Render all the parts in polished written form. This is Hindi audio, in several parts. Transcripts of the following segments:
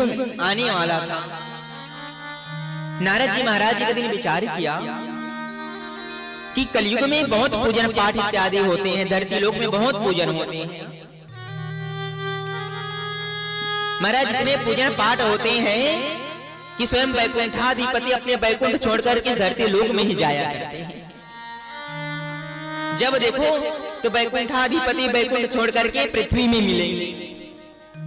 आने वाला था। नारद जी महाराज एक दिन विचार किया कि कलयुग में बहुत पूजन पाठ इत्यादि होते हैं, धरती लोक में बहुत पूजन होते हैं। महाराज इतने पूजन पाठ होते हैं कि स्वयं वैकुंठाधिपति अपने वैकुंठ छोड़कर के धरती लोक में ही जाया करते हैं। जब देखो तो वैकुंठाधिपति वैकुंठ छोड़ करके पृथ्वी में मिलेंगे।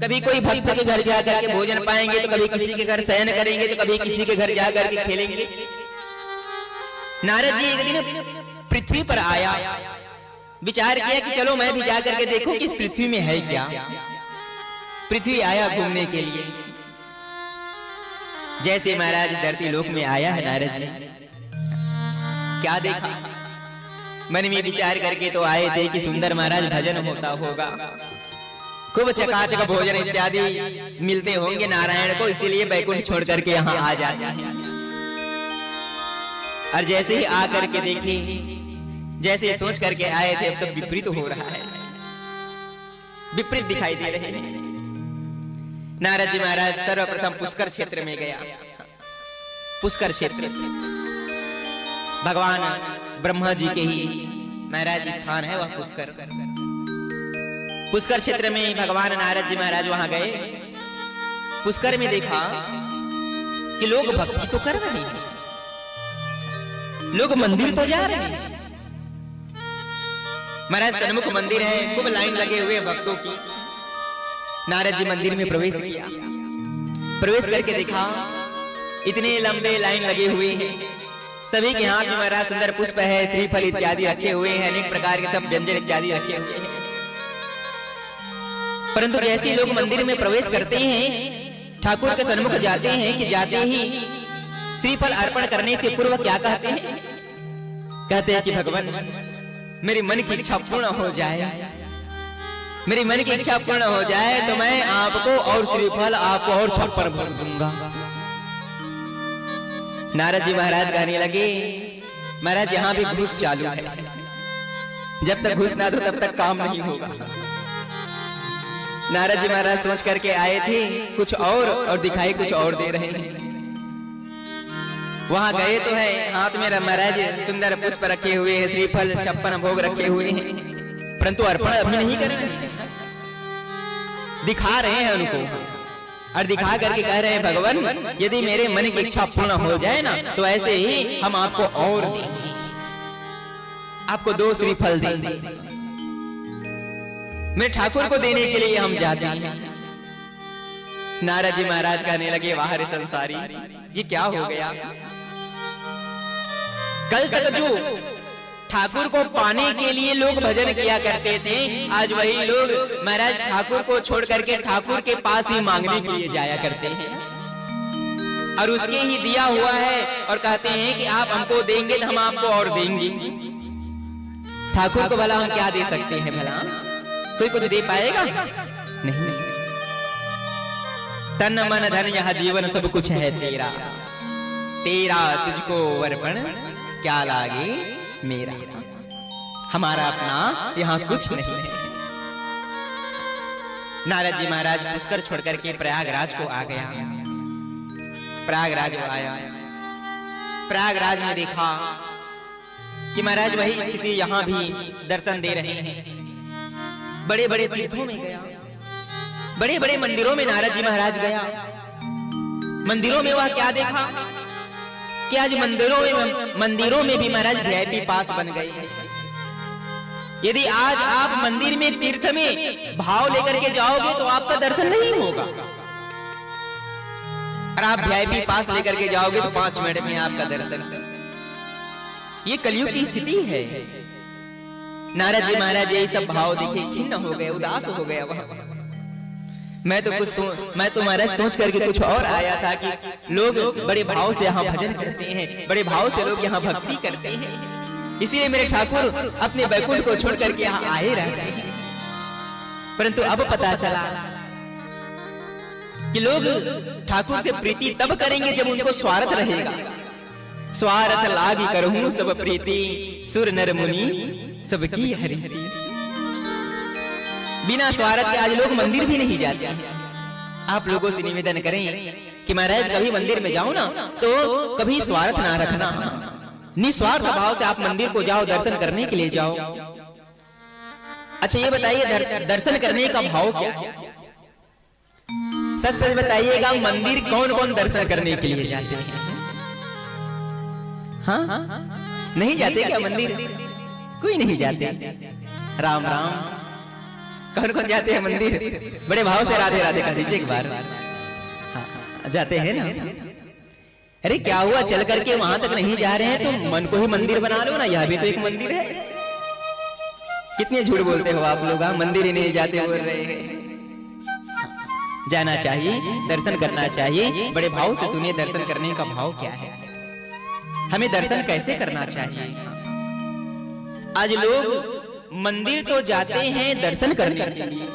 कभी कोई भक्त के घर जाकर के भोजन पाएंगे, तो कभी किसी के घर शयन करेंगे, तो कभी किसी के घर जाकर के खेलेंगे। नारद जी एक दिन पृथ्वी पर आया, विचार किया कि चलो मैं भी जाकर के देखूं कि इस पृथ्वी में है क्या। पृथ्वी आया घूमने के लिए। जैसे महाराज धरती लोक में आया है नारद जी, क्या देखा? मन में विचार करके तो आए थे कि सुंदर महाराज भजन होता होगा, खूब चकाचक भोजन इत्यादि मिलते होंगे नारायण को, इसीलिए वैकुंठ छोड़ करके यहाँ आ जाते हैं। और जैसे ही आकर के देखे, जैसे सोच करके आए थे, अब सब विपरीत हो रहा है, विपरीत दिखाई दे रहे हैं। नारद जी महाराज सर्वप्रथम पुष्कर क्षेत्र में गया। पुष्कर क्षेत्र भगवान ब्रह्मा जी के ही महाराज स्थान है, वह पुष्कर। पुष्कर क्षेत्र में भगवान नारद जी महाराज वहां गए। पुष्कर में देखा कि लोग भक्ति तो कर रहे हैं, लोग मंदिर तो जा रहे हैं। महाराज सन्मुख मंदिर है, खूब लाइन लगे हुए भक्तों की। नारद जी मंदिर में प्रवेश किया। प्रवेश करके देखा इतने लंबे लाइन लगे हुए हैं, सभी के हाथ में महाराज सुंदर पुष्प है, श्रीफल इत्यादि रखे हुए हैं, अनेक प्रकार के सब व्यंजन इत्यादि रखे हुए हैं। परंतु जैसे लोग मंदिर में प्रवेश करते हैं, ठाकुर के सन्मुख जाते हैं कि जाते ही श्रीफल अर्पण करने से पूर्व क्या कहते हैं? कहते हैं कि भगवान मेरी मन की इच्छा पूर्ण हो जाए, मेरी मन की इच्छा पूर्ण हो जाए तो मैं आपको और श्रीफल आपको और छप्पर भर दूंगा। नारद जी महाराज कहने लगे, महाराज यहाँ भी घूस चालू है, जब तक घूस ना दो तब तक काम नहीं होगा। नारद जी महाराज सोच करके आए थे कुछ और दिखाई कुछ और दे रहे हैं। वहां गए तो है, हाथ में महाराज सुंदर पुष्प रखे हुए हैं, श्रीफल 56 भोग रखे हुए हैं, परंतु अर्पण अभी नहीं कर रहे हैं, दिखा रहे हैं उनको। और दिखा करके कह रहे हैं भगवान यदि मेरे मन की इच्छा पूर्ण हो जाए ना, तो ऐसे ही हम आपको और देंगे, आपको 2 श्रीफल देंगे। मेरे ठाकुर को देने के लिए हम जाते हैं। नारद जी महाराज कहने लगे, वाह रे संसारी, ये क्या हो गया? कल तक जो ठाकुर को पाने के लिए लोग भजन किया करते थे, आज वही लोग महाराज ठाकुर को छोड़ करके ठाकुर के पास ही मांगने के लिए जाया करते हैं और उसके ही दिया हुआ है और कहते हैं कि आप हमको देंगे तो हम आपको और देंगे। ठाकुर को भला हम क्या दे सकते हैं? भला कोई कुछ दे पाएगा? नहीं। तन मन धन यह जीवन सब कुछ है तेरा, तेरा तुझको अर्पण क्या लागे मेरा। हमारा अपना यहाँ कुछ नहीं है। नारद जी महाराज पुष्कर छोड़ करके प्रयागराज को आ गया। प्रयागराज को आया, प्रयागराज में देखा कि महाराज वही स्थिति यहाँ भी दर्शन दे रहे हैं। बड़े बड़े तीर्थों में गया, बड़े बड़े मंदिरों में नारद जी महाराज गया। मंदिरों में वह क्या देखा कि आज मंदिरों में भी महाराज वीआईपी पास बन गए हैं। यदि आज आप मंदिर में तीर्थ में भाव लेकर के जाओगे तो आपका दर्शन नहीं होगा, और आप वीआईपी पास लेकर के जाओगे तो 5 मिनट में आपका दर्शन। ये कलयुग की स्थिति है। नारद जी महाराज यही सब भाव देखे खिन्न हो गए, उदास हो गया। वह मैं तो महाराज सोच करके कुछ और आया था कि लोग बड़े भाव से यहाँ भजन करते हैं, बड़े भाव से लोग यहाँ भक्ति करते हैं, इसलिए मेरे ठाकुर अपने वैकुंठ को छोड़ करके यहाँ आए रहते हैं। परंतु अब पता चला कि लोग ठाकुर से प्रीति तब करेंगे जब उनको स्वार्थ रहेगा। स्वार्थ लागी करहूं सब प्रीति, सुर नर मुनि सबकी हरि। बिना स्वार्थ के आज लोग मंदिर भी नहीं जाते हैं। आप लोगों से निवेदन करें कि महाराज कभी मंदिर में जाओ ना तो कभी स्वार्थ ना रखना, निस्वार्थ भाव से आप मंदिर को जाओ, दर्शन करने के लिए जाओ। अच्छा ये बताइए दर्शन करने का भाव क्या है? सच सच बताइएगा, मंदिर कौन कौन दर्शन करने के लिए जाते हैं? हाँ नहीं जाते क्या मंदिर? कोई नहीं जाते। राम राम, कौन कौन जाते हैं मंदिर? बड़े भाव से राधे राधे कह दीजिए एक बार। हाँ, जाते हैं ना। अरे क्या हुआ, चल करके वहां तक नहीं जा रहे हैं तो मन को ही मंदिर बना लो ना, यह भी तो एक मंदिर है। कितने झूठ बोलते हो आप लोग, मंदिर ही नहीं जाते बोल रहे हैं। जाना चाहिए, दर्शन करना चाहिए। बड़े भाव से सुनिए दर्शन करने का भाव क्या है, हमें दर्शन कैसे करना चाहिए। आज लोग मंदिर तो जाते हैं दर्शन करने के लिए,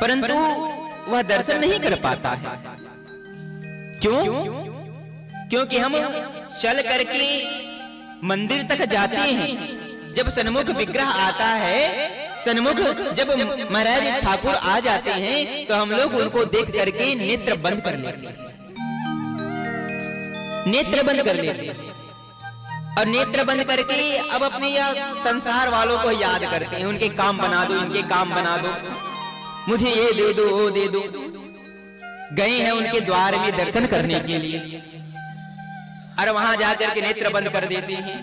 परंतु वह दर्शन नहीं कर पाता है। क्यों? क्योंकि हम चल करके मंदिर तक जाते हैं, जब सन्मुख विग्रह आता है, सन्मुख जब महाराज ठाकुर आ जाते हैं तो हम लोग उनको देख करके नेत्र बंद कर लेते हैं, नेत्र बंद कर लेते हैं। और नेत्र बंद करके अब अपने या संसार वालों को याद करते हैं, उनके काम बना दो, इनके काम बना दो, मुझे ये दे दो, वो दे दो। गए हैं उनके द्वार में दर्शन करने के लिए और वहां जाकर के नेत्र बंद कर देते हैं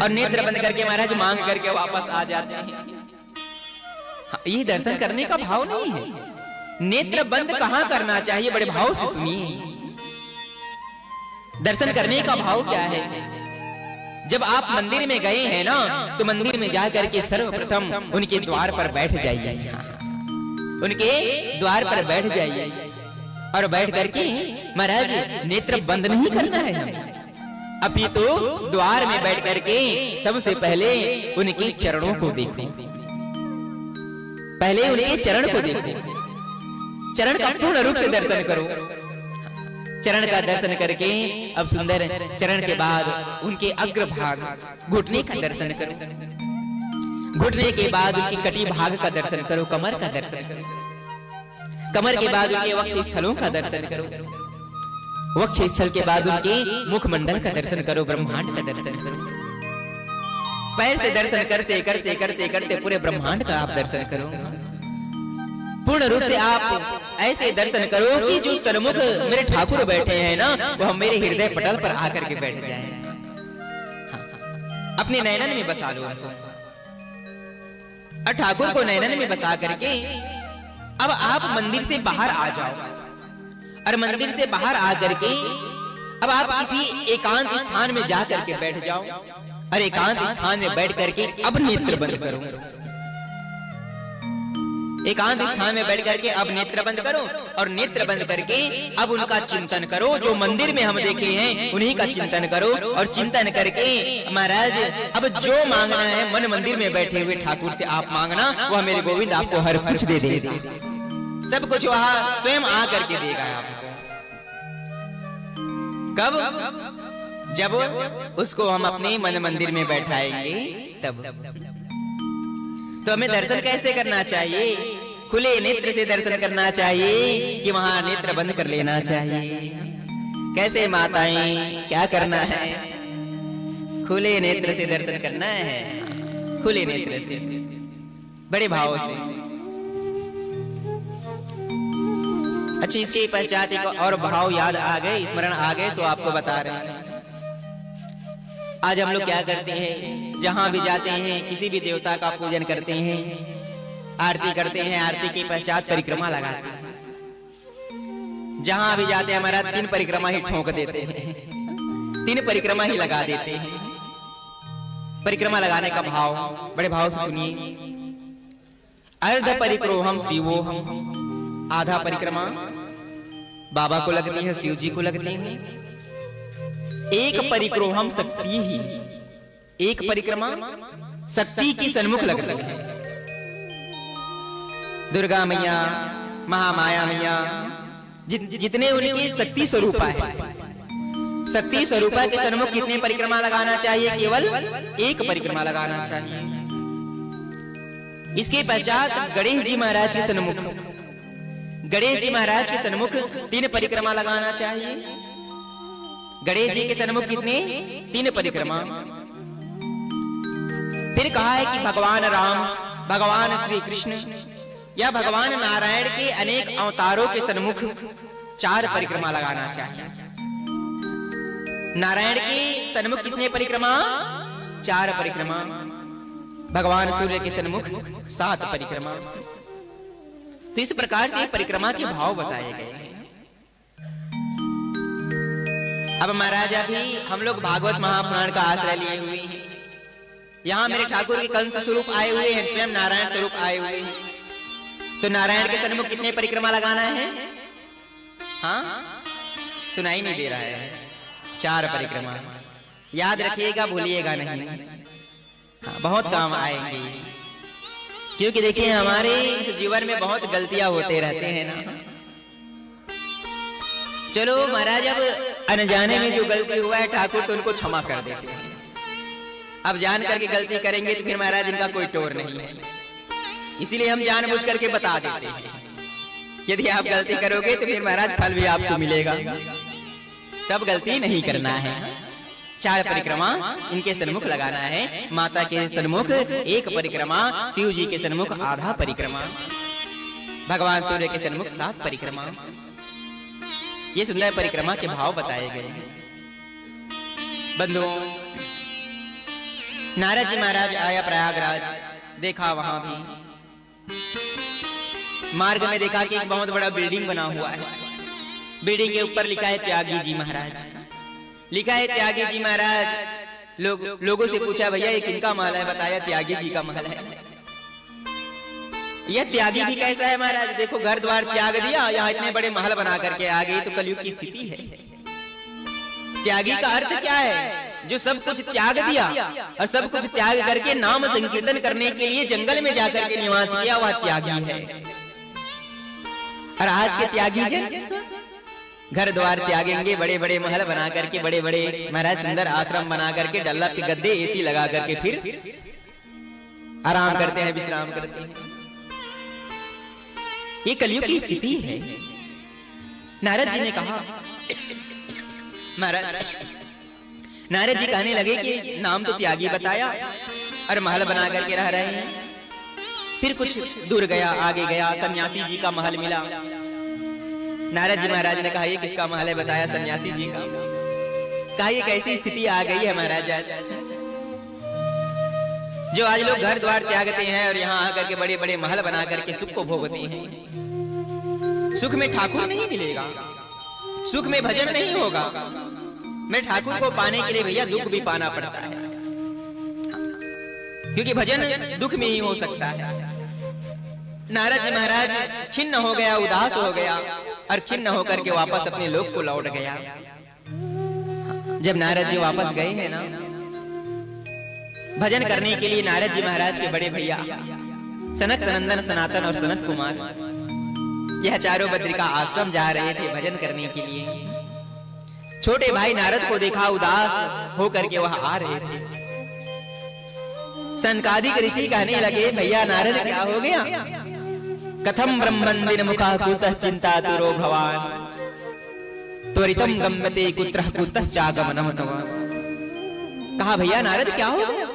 और नेत्र बंद करके महाराज मांग करके वापस आ जाते हैं। ये दर्शन करने का भाव नहीं है। नेत्र बंद कहां करना चाहिए, बड़े भाव से सुनिए। दर्शन करने का भाव क्या है? जब आप मंदिर में गए हैं ना तो मंदिर में जाकर के सर्वप्रथम उनके द्वार पर बैठ जाइए, उनके द्वार पर बैठ जाइए और बैठ करके महाराज नेत्र बंद नहीं करना है हमें, अभी तो द्वार में बैठ करके सबसे पहले उनके चरणों को देखो, पहले उनके चरण को देखो, चरण का पूर्ण रूप से दर्शन करो। चरण का दर्शन करके अब सुंदर चरण के बाद उनके अग्रभाग घुटने का दर्शन करो, घुटने के बाद उनकी कटी भाग का दर्शन करो, कमर का दर्शन करो, कमर के बाद उनके वक्ष स्थलों का दर्शन करो, वक्ष स्थल के बाद उनके मुखमंडल का दर्शन करो, ब्रह्मांड का दर्शन करो। पैर से दर्शन करते करते करते करते पूरे ब्रह्मांड का आप दर्शन करो। पूर्ण रूप से आप ऐसे दर्शन करो कि जो सन्मुख मेरे ठाकुर बैठे हैं ना वो मेरे हृदय पटल पर आकर के बैठ जाए। अपने नयनन में बसा लो और ठाकुर को नयनन में बसा करके अब आप मंदिर से बाहर आ जाओ और मंदिर से बाहर आ करके अब आप किसी एकांत स्थान में जा करके बैठ जाओ और एकांत स्थान में बैठ करके अब नेत्र बंद करो। एकांत स्थान में बैठ करके अब नेत्र बंद करो और नेत्र बंद करके अब उनका चिंतन करो, जो मंदिर में हम देखे हैं उन्हीं का चिंतन करो और चिंतन करके महाराज अब जो मांगना है मन मंदिर में बैठे हुए ठाकुर से आप मांगना, वह मेरे गोविंद आपको हर कुछ दे देगा, सब कुछ वह स्वयं आ करके देगा आपको। कब? जब उसको हम अपने मन मंदिर में बैठाएंगे तब। तो हमें दर्शन कैसे करना चाहिए? खुले नेत्र से दर्शन करना चाहिए कि वहां नेत्र बंद कर लेना चाहिए? कैसे माताएं, क्या करना है? खुले नेत्र से दर्शन करना है, खुले नेत्र से, बड़े भाव से। अच्छा, इसके पश्चात एक और भाव याद आ गए, स्मरण आ गए, सो आपको बता रहे हैं। आज हम लोग क्या करते हैं, जहां भी जाते हैं किसी भी देवता का पूजन करते हैं, आरती करते हैं, आरती के पश्चात परिक्रमा लगाते हैं। जहां भी जाते हैं हमारा 3 परिक्रमा ही ठोक देते हैं, 3 परिक्रमा ही लगा देते हैं। परिक्रमा लगाने का भाव बड़े भाव से सुनिए। अर्ध परिक्रोहम शिवोहम, आधा परिक्रमा बाबा को लगती है, शिव जी को लगती है। एक परिक्रोहम शक्ति ही, एक परिक्रमा शक्ति की सन्मुख लगती है। दुर्गा मैया, महामाया मैया, जितने उनके शक्ति स्वरूपा है, शक्ति स्वरूपा के सन्मुख कितने परिक्रमा लगाना चाहिए? केवल एक परिक्रमा लगाना चाहिए। इसके पश्चात गणेश जी महाराज के सन्मुख, गणेश जी महाराज के सन्मुख 3 परिक्रमा लगाना चाहिए। गणेश जी के सन्मुख कितने? 3 परिक्रमा। फिर कहा है कि भगवान राम, भगवान श्री कृष्ण या भगवान नारायण के अनेक अवतारों के सन्मुख 4 परिक्रमा लगाना चाहिए। नारायण के सन्मुख कितने परिक्रमा? 4 परिक्रमा। भगवान सूर्य के सन्मुख 7 परिक्रमा। तो इस प्रकार से परिक्रमा के भाव बताए गए हैं। अब महाराज अभी हम लोग भागवत महापुराण का आश्रय लिए हुए हैं। यहाँ मेरे ठाकुर के कंस स्वरूप आए हुए हैं, स्वयं नारायण स्वरूप आए हुए हैं। तो नारायण के सन्मुख कितने परिक्रमा लगाना है? हाँ, सुनाई नहीं दे रहा है। 4 परिक्रमा। याद रखिएगा, भूलिएगा नहीं। हाँ, बहुत काम आएंगे, क्योंकि देखिए हमारे इस जीवन में बहुत गलतियां होते रहते हैं ना। चलो महाराज, अब अनजाने में जो गलती हुआ है ठाकुर तो उनको क्षमा कर देते हैं। अब जान करके गलती करेंगे तो फिर महाराज इनका कोई टोर नहीं है, इसीलिए हम जानबूझ करके बता देते हैं। यदि आप गलती करोगे तो फिर महाराज फल भी आपको मिलेगा। तब गलती नहीं करना है। 4 परिक्रमा इनके सन्मुख लगाना है। माता के सन्मुख 1 परिक्रमा, शिव जी के सन्मुख आधा परिक्रमा, भगवान सूर्य के सन्मुख 7 परिक्रमा। ये सुंदर परिक्रमा के भाव बताए गए हैं। बंधुओं, नारद जी महाराज आया प्रयागराज, देखा वहां भी मार्ग में देखा कि एक बहुत बड़ा बिल्डिंग बना हुआ है। बिल्डिंग के ऊपर लिखा है त्यागी जी महाराज, लिखा है त्यागी जी महाराज। लोगों से पूछा, भैया ये किनका महल है? बताया त्यागी जी का महल है। यह त्यागी भी कैसा है महाराज? देखो, घर द्वार त्याग दिया, यहाँ इतने बड़े महल बना करके आ गई। तो कलयुग की स्थिति है। त्यागी का अर्थ क्या है? जो सब कुछ त्याग दिया और सब कुछ त्याग करके नाम संकीर्तन करने के लिए जंगल में जाकर के निवास किया, वह त्यागी है। और आज के त्यागी जन घर द्वार त्यागेंगे, बड़े बड़े महल बना करके, बड़े बड़े महाराज सुंदर आश्रम बना करके, डल्ला के गद्दे एसी लगा करके फिर आराम करते हैं, विश्राम करते हैं। ये कलयुग की स्थिति है। नारद जी ने कहा, महाराज नारद जी कहने लगे कि नाम तो त्यागी बताया और महल बना करके रह रहे हैं। फिर कुछ दूर गया, आगे गया, सन्यासी जी का महल मिला। नारद जी महाराज ने कहा, ये किसका महल है? बताया सन्यासी जी का। कहा, ये कैसी स्थिति आ गई है महाराज आज, जो आज लोग घर द्वार त्यागते हैं और यहाँ आकर के बड़े बड़े महल बना करके सुख को भोगते हैं। सुख में ठाकुर नहीं मिलेगा, सुख में भजन नहीं होगा। मैं ठाकुर को पाने के लिए भैया दुख भी पाना पड़ता है, क्योंकि भजन दुख में ही हो सकता है। नारद जी महाराज खिन्न हो गया, उदास हो गया और खिन्न होकर के वापस अपने लोक को लौट गया। जब नारद जी वापस गए हैं ना भजन करने के लिए, नारद जी महाराज के बड़े भैया सनक, सनंदन, सनातन और सनत कुमार, यह चारों बद्रिका आश्रम जा रहे थे भजन करने के लिए। छोटे भाई नारद को देखा, उदास होकर के वह आ रहे थे। सनकादिक ऋषि कहने लगे, भैया नारद क्या हो गया? कथम ब्रह्मंदिर मुखा कुतः चिंतातुरो भवान, त्वरितम गम्यते कुत्रः कुतः चागमनम तव। कहा, भैया नारद क्या हो गया?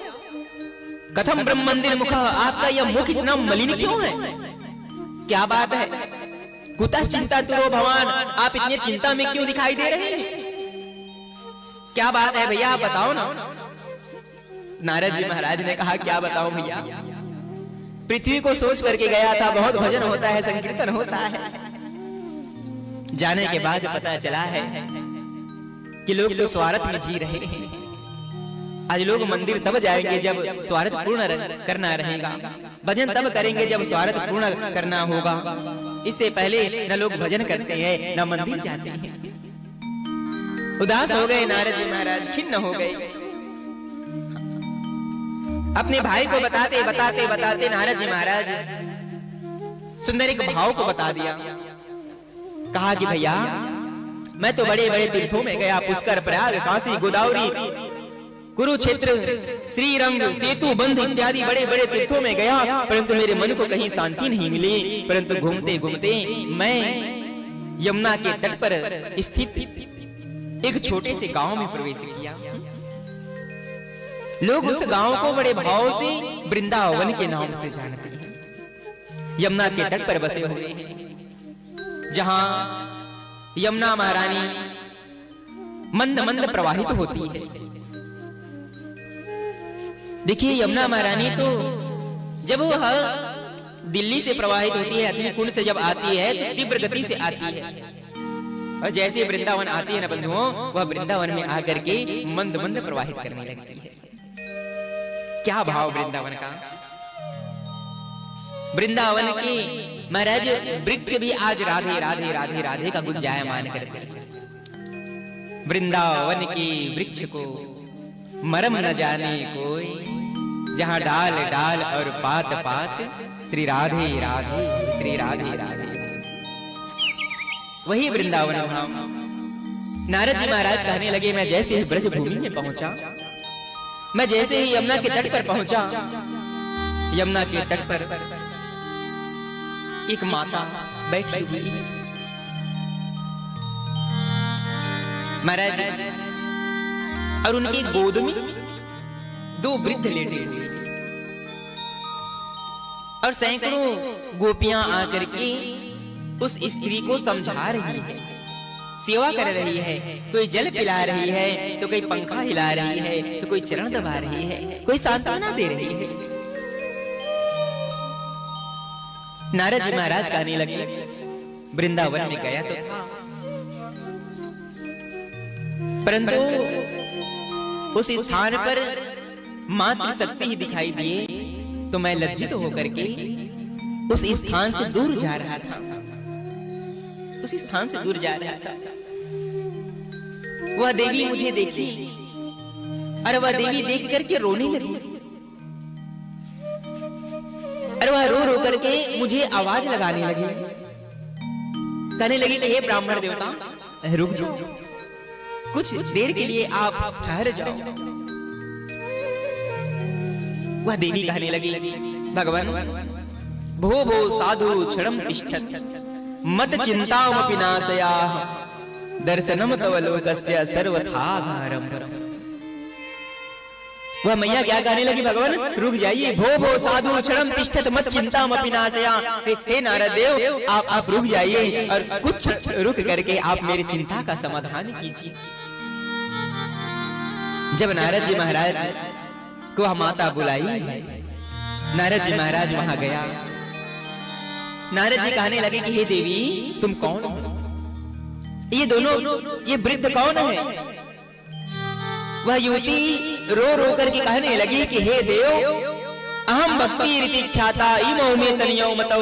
कथम ब्रह्मंदिर मुखा, आपका यह मुख इतना मलिन क्यों है? क्या बात है? कुतः चिंतातुरो भवान, आप इतनी चिंता में क्यों दिखाई दे रहे हैं? क्या बात है भैया, आप बताओ ना। नारद जी महाराज ने कहा, क्या बताऊं भैया, पृथ्वी को सोच करके गया था। बहुत भजन होता है, संकीर्तन होता है। जाने के बाद पता चला है कि लोग तो स्वार्थ में जी रहे हैं। आज लोग मंदिर तब जाएंगे जब स्वार्थ पूर्ण करना रहेगा, भजन तब करेंगे जब स्वार्थ पूर्ण करना होगा। इससे पहले न लोग भजन करते हैं न मंदिर जाते हैं। उदास हो गए नारद जी महाराज, खिन्न हो गए। अपने भाई को बताते बताते बताते नारद जी महाराज सुंदर एक भाव को बता दिया। कहा कि भैया मैं तो बड़े बड़े तीर्थों में गया, पुष्कर, प्रयाग, काशी, गोदावरी, कुरुक्षेत्र, श्रीरंग, सेतु बंध इत्यादि बड़े बड़े तीर्थों में गया, परंतु मेरे मन को कहीं शांति नहीं मिली। परंतु घूमते घूमते मैं यमुना के तट पर स्थित एक छोटे से गांव में प्रवेश किया। लोग उस गांव को बड़े भाव से वृंदावन के नाम से जानते हैं। यमुना के तट पर बसे हुए हैं, जहां यमुना महारानी मंद मंद प्रवाहित होती है। देखिए, यमुना महारानी तो जब वह दिल्ली से प्रवाहित होती है, अग्नि कुंड से जब आती है तो तीव्र गति से आती है, और जैसे वृंदावन आती है ना बंधुओं, वह वृंदावन में आकर के मंद मंद प्रवाहित करने लगती है। क्या भाव वृंदावन का! वृंदावन के महाराज वृक्ष भी आज राधे राधे राधे राधे का गुंजायमान करते हैं। वृंदावन के वृक्ष को मरम न जाने कोई, जहां डाल डाल और पात पात श्री राधे राधे, श्री राधे राधे। वही वृंदावन धाम। नारद जी महाराज कहने लगे, मैं जैसे ही ब्रज भूमि में पहुंचा, मैं जैसे ही यमुना के तट पर पहुंचा, यमुना के तट पर एक माता बैठी हुई है। महाराज, और उनकी गोद में दो वृद्ध लेटे हुए, और सैकड़ों गोपियां आकर के उस स्त्री को समझा रही है, सेवा कर रही है। कोई जल पिला रही है, तो कोई पंखा हिला रही है, तो कोई चरण दबा रही है, कोई सांत्वना दे रही है। नारद जी महाराज कहने लगे, वृंदावन में गया तो था, परंतु उस स्थान पर मात्र शक्ति ही दिखाई दिए, तो मैं लज्जित होकर के उस स्थान से दूर जा रहा था, उस स्थान से दूर जा रहा था। वह देवी मुझे देखी, और वह देवी देख करके रोने लगी, और वह रो रो करके मुझे आवाज लगाने लगी, कहने लगी कि हे ब्राह्मण देवता, रुक जाओ, कुछ देर के लिए आप ठहर जाओ। वह देवी कहने लगी, भगवान, भो भो साधु क्षणम तिष्ठत, मत चिंतामपि नाशयाः, दर्शनम तव लोकस्य सर्वथाघारम। वह मैया क्या कहने लगी, भगवान रुक जाइए, भो भो साधु क्षणम तिष्ठत, मत चिंतामपि नाशयाः। हे नारद देव, आप रुक जाइए, और कुछ रुक करके आप मेरी चिंता का समाधान कीजिए। जब नारद जी महाराज को वह माता बुलाई, नारद जी महाराज वहां गया। नारद जी कहने लगे कि हे देवी, तुम कौन हो? ये वृद्ध कौन है? वह युवती रो रो करके कहने लगी कि हे देव, अहम भक्ति रीति ख्याता, इमो में तनियो मतौ,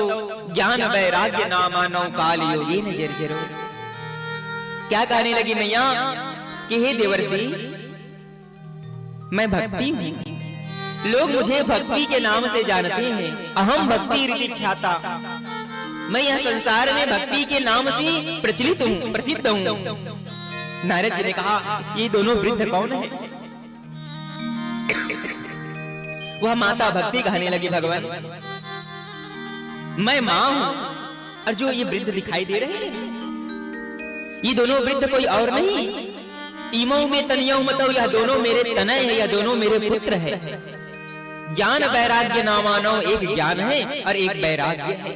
ज्ञान वैराग्य नामानो काल योगेन जर्जरो। क्या कहने लगी मैया कि हे देवर्षि, मैं भक्ति हूं, लोग मुझे भक्ति के नाम से जानते हैं। अहम भक्ति रीति ख्याता, मैं यह संसार में भक्ति के नाम से प्रचलित हूं, प्रसिद्ध हूं। नारद जी ने कहा, ये दोनों वृद्ध कौन है? वह माता भक्ति कहने लगी, भगवान मैं मां हूं, और जो ये वृद्ध दिखाई दे रहे हैं, ये दोनों वृद्ध कोई और नहीं, इमो में तनियो मतौ, यह दोनों मेरे तनय है, यह दोनों मेरे पुत्र है। ज्ञान वैराग्य नामानो, एक ज्ञान है और एक वैराग्य है।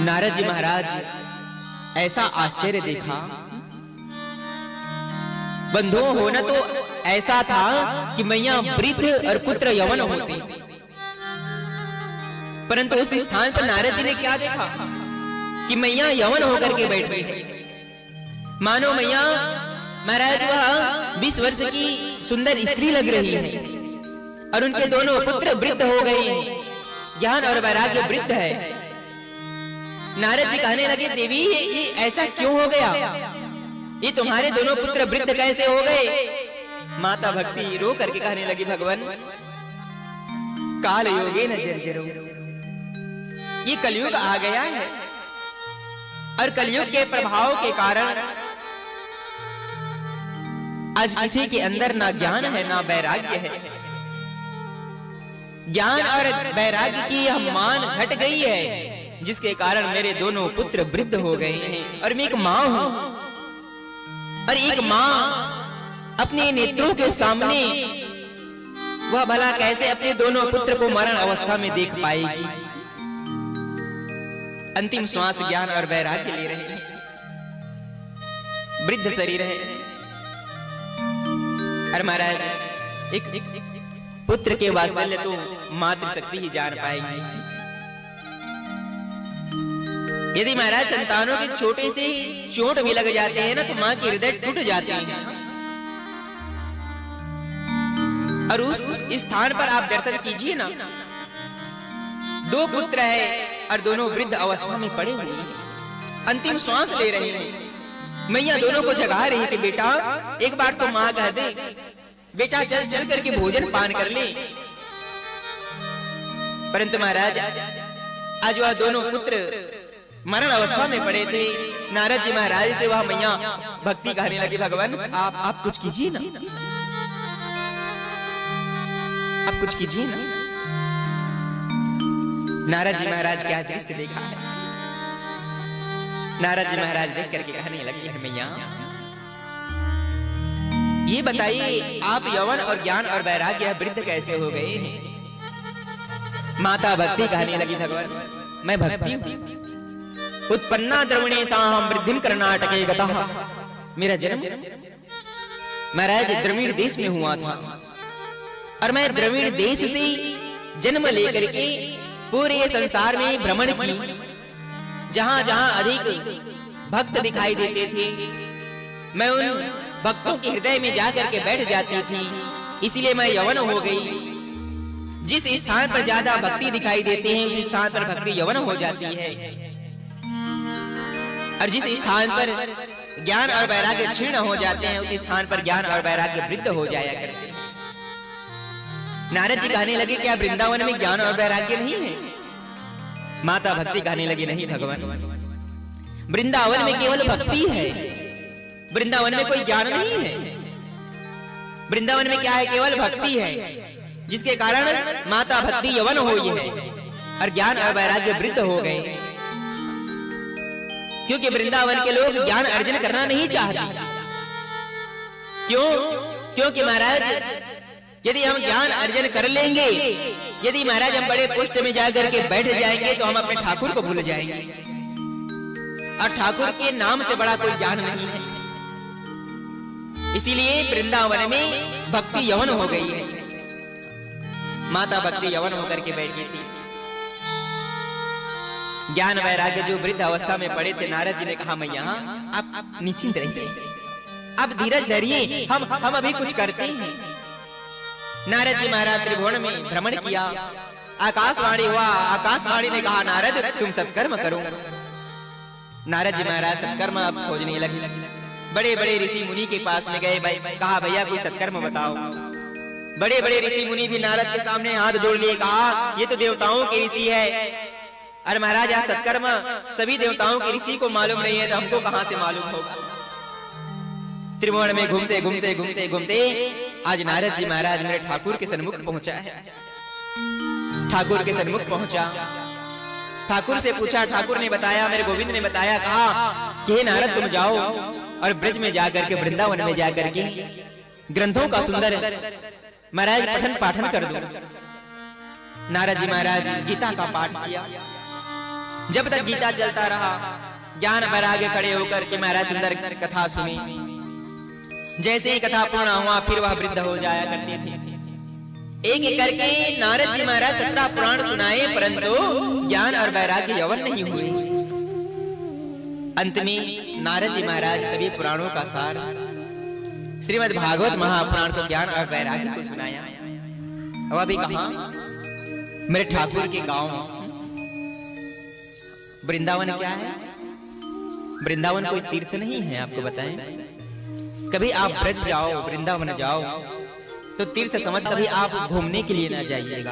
नारद जी महाराज ऐसा आश्चर्य देखा। बंधुओं, होना तो ऐसा था कि मैया वृद्ध और पुत्र यवन होते, परंतु उस स्थान पर नारद जी ने क्या देखा कि मैया यवन होकर के बैठी है। मानो मैया महाराज वह 20 वर्ष की सुंदर स्त्री लग रही है, और उनके दोनों पुत्र वृद्ध हो गए हैं, ज्ञान और वैराग्य वृद्ध है। नारद जी कहने लगे, देवी ये ऐसा क्यों हो गया? ये तुम्हारे दोनों पुत्र वृद्ध कैसे हो गए? माता भक्ति रो करके कहने लगी, भगवान काल योगेन जर्जरो, ये कलयुग आ गया है, और कलयुग के प्रभाव के कारण आज किसी के अंदर ना ज्ञान है ना वैराग्य है। ज्ञान और वैराग्य की यह मान घट गई है, जिसके कारण मेरे दोनों पुत्र वृद्ध हो गए हैं और मैं एक माँ हूं। और एक माँ अपने नेत्रों के सामने वह भला कैसे अपने दोनों पुत्र को मरण अवस्था में देख पाएगी। अंतिम श्वास ज्ञान और वैराग्य ले रहे हैं, वृद्ध शरीर है। और महाराज एक पुत्र के वात्सल्य तो मातृशक्ति ही जान पाएगी। यदि महाराज संतानों के छोटे से चोट भी लग जाते हैं ना, तो मां के हृदय टूट जाते हैं। और उस स्थान पर आप दर्शन कीजिए ना, दो पुत्र है और दोनों वृद्ध अवस्था में पड़े हुए हैं, अंतिम श्वास ले रहे हैं। मैया दोनों को जगा रही कि बेटा एक बार तो मां कह दे, बेटा चल चल करके भोजन पान कर ले। परंतु महाराज आज वह दोनों पुत्र मरण अवस्था में पड़े थे। नारद जी महाराज से वह मैया भक्ति कहने लगी, भगवान आप कुछ कीजिए ना, आप कुछ कीजिए ना। नारद जी महाराज क्या दृश्य देखा है। नारद जी महाराज देख करके कहने लगे, है मैया ये बताइए आप यौवन और ज्ञान और वैराग्य वृद्ध कैसे हो गए हैं। माता भक्ति कहने लगी, भगवान मैं भक्ति उत्पन्ना द्रविणे साहम वृद्धिम कर्नाटके गतः। मेरा जन्म महाराज द्रविड़ देश में हुआ था और मैं द्रविड़ देश से जन्म लेकर के पूरे संसार में भ्रमण की। जहां जहां अधिक भक्त दिखाई देते थे, मैं उन भक्तों के हृदय में जाकर के बैठ जाती थी, इसलिए मैं यवन हो गई। जिस स्थान पर ज्यादा भक्ति दिखाई देते हैं, उस स्थान पर भक्ति यवन हो जाती है, और जिस स्थान पर ज्ञान और वैराग्य क्षीण हो जाते हैं, उस स्थान पर ज्ञान और वैराग्य वृद्ध हो जाया करते हैं। नारद जी कहने लगे, क्या वृंदावन में ज्ञान और वैराग्य नहीं है। माता भक्ति कहने लगी, नहीं भगवान वृंदावन में केवल भक्ति है, वृंदावन में कोई ज्ञान नहीं है। वृंदावन में क्या है, केवल भक्ति है, जिसके कारण माता भक्ति यवन हुई है और ज्ञान और वैराग्य वृद्ध हो गए। क्योंकि वृंदावन के लोग ज्ञान अर्जन करना नहीं चाहते। क्यों? क्योंकि महाराज यदि हम ज्ञान अर्जन कर लेंगे, यदि महाराज हम बड़े पोस्ट में जाकर के बैठ जाएंगे, तो हम अपने ठाकुर को भूल जाएंगे, और ठाकुर के नाम से बड़ा कोई ज्ञान नहीं है। इसीलिए वृंदावन में भक्ति यवन हो गई है। माता भक्ति यवन होकर के बैठी थी। ज्ञान वैराग्य जो वृद्ध अवस्था में पड़े थे, नारद जी ने कहा, मैया आप निश्चिंत रहिए, आप धीरज धरिए, हम अभी कुछ करते हैं। नारद जी महाराज त्रिभुवन में भ्रमण किया, आकाशवाणी हुआ। आकाशवाणी ने कहा, नारद तुम सत्कर्म करो। नारद जी महाराज सत्कर्म अब खोजने लगे। बड़े बड़े ऋषि मुनि के पास में गए, कहा भैया कोई सत्कर्म बताओ। बड़े बड़े ऋषि मुनि भी नारद के सामने हाथ जोड़ लिए, कहा ये तो देवताओं के ऋषि है। अरे महाराज आज सत्कर्म सभी देवताओं के ऋषि को मालूम नहीं है, तो हमको कहां से मालूम होगा। त्रिभुवन में घूमते घूमते घूमते घूमते आज नारद जी महाराज मेरे ठाकुर के सन्मुख पहुंचा है। ठाकुर के सन्मुख पहुंचा, ठाकुर से पूछा, ठाकुर ने बताया, मेरे गोविंद ने बताया, कहा कि हे नारद तुम जाओ और ब्रज में जाकर के, वृंदावन में जाकर के ग्रंथों का सुंदर महाराज पठन पाठन कर दो। नारद जी महाराज गीता का पाठ किया। जब तक गीता चलता रहा, ज्ञान वैराग्य खड़े होकर के महाराज सुंदर कथा सुनी। जैसे ही कथा पूर्ण हुआ, फिर वह वृद्ध हो जाया करते थे। एक एक करके नारद जी महाराज 17 पुराण सुनाए, परंतु ज्ञान और वैराग्य यवन नहीं हुए। अंत में नारद जी महाराज सभी पुराणों का सार श्रीमद् भागवत महापुराण को ज्ञान और वैराग्य को सुनाया। अब अभी कहा मेरे ठाकुर के गांव वृंदावन क्या है? वृंदावन कोई तीर्थ नहीं है, आपको बताएं। कभी आप ब्रज जाओ, वृंदावन जाओ, तो तीर्थ समझ कभी आप घूमने के लिए ना जाइएगा।